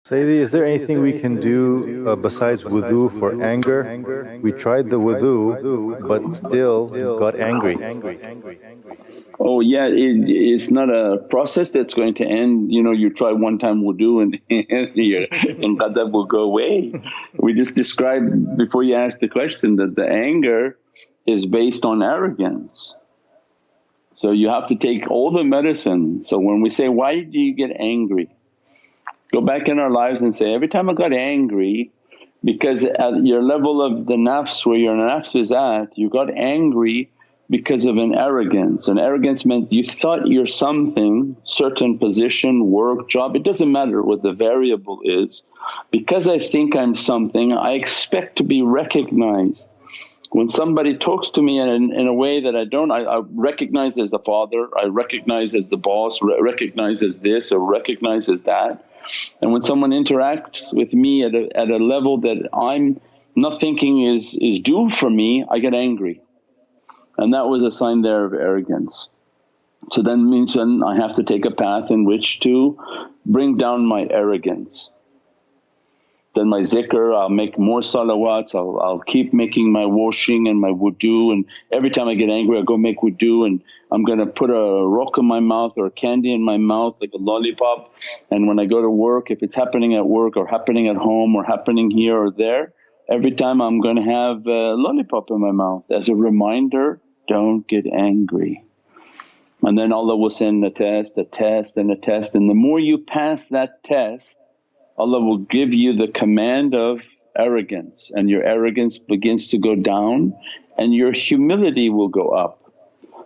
Sayyidi, is there anything we can do besides wudu for anger? We tried the wudu, but still got angry. Oh yeah, it's not a process that's going to end, you try one time wudu and and ghadab will go away. We just described before you asked the question that the anger is based on arrogance. So you have to take all the medicine. So when we say, why do you get angry? Go back in our lives and say, every time I got angry, because at your level of the nafs, where your nafs is at, you got angry because of an arrogance. And arrogance meant you thought you're something, certain position, work, job, it doesn't matter what the variable is. Because I think I'm something, I expect to be recognized. When somebody talks to me in a way that I recognize as the father, I recognize as the boss, recognize as this or recognize as that. And when someone interacts with me at a level that I'm not thinking is due for me, I get angry. And that was a sign there of arrogance. So then means then I have to take a path in which to bring down my arrogance. Then my zikr, I'll make more salawats, I'll keep making my washing and my wudu, and every time I get angry I go make wudu, and I'm going to put a rock in my mouth or a candy in my mouth like a lollipop. And when I go to work, if it's happening at work or happening at home or happening here or there, every time I'm going to have a lollipop in my mouth as a reminder, don't get angry. And then Allah will send a test and a test, and the more you pass that test, Allah will give you the command of arrogance, and your arrogance begins to go down and your humility will go up.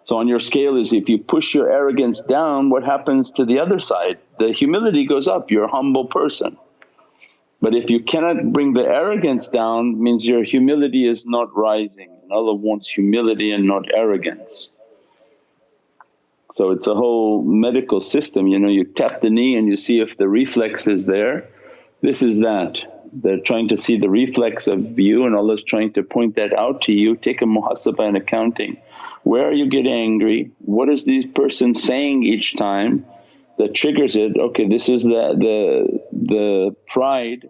So on your scale is if you push your arrogance down, what happens to the other side? The humility goes up, you're a humble person. But if you cannot bring the arrogance down, means your humility is not rising, and Allah wants humility and not arrogance. So it's a whole medical system, you tap the knee and you see if the reflex is there. This is that, they're trying to see the reflex of you and Allah's trying to point that out to you. Take a muhasabah and accounting. Where are you getting angry? What is this person saying each time that triggers it? Okay, this is the pride,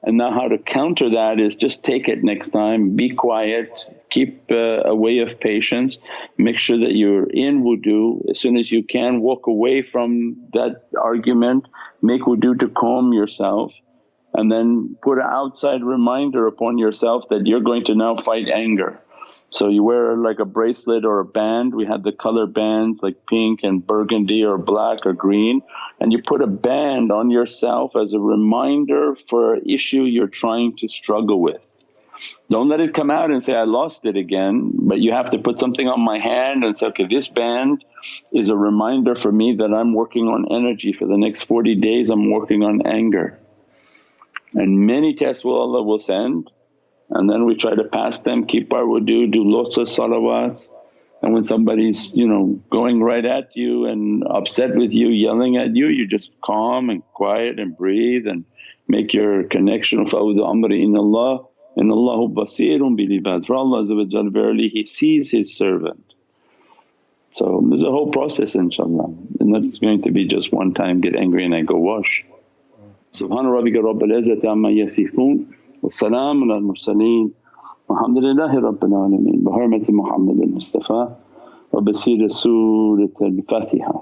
and now how to counter that is just take it next time, be quiet, keep a way of patience, make sure that you're in wudu. As soon as you can walk away from that argument, make wudu to calm yourself, and then put an outside reminder upon yourself that you're going to now fight anger. So you wear like a bracelet or a band, we had the color bands like pink and burgundy or black or green, and you put a band on yourself as a reminder for an issue you're trying to struggle with. Don't let it come out and say, I lost it again, but you have to put something on my hand and say, okay, this band is a reminder for me that I'm working on energy. For the next 40 days I'm working on anger. And many tests Allah will send, and then we try to pass them, keep our wudu, do lots of salawats. And when somebody's going right at you and upset with you, yelling at you, you just calm and quiet and breathe and make your connection. فَأَوْذُ أَمْرِ إِنَّ اللَّهَ إِنَّ اللَّهُ بَصِيرٌ بِالْعِبَادِ. For Allah verily He sees His servant. So there's a whole process inshaAllah, and not going to be just one time get angry and I go wash. Subhana rabbika rabbil izzati amma yasifoon wa salaamun al mursaleen walhamdulillahi rabbil alameen bi hurmati Muhammad al Mustafa wa bi siri Surat al Fatiha.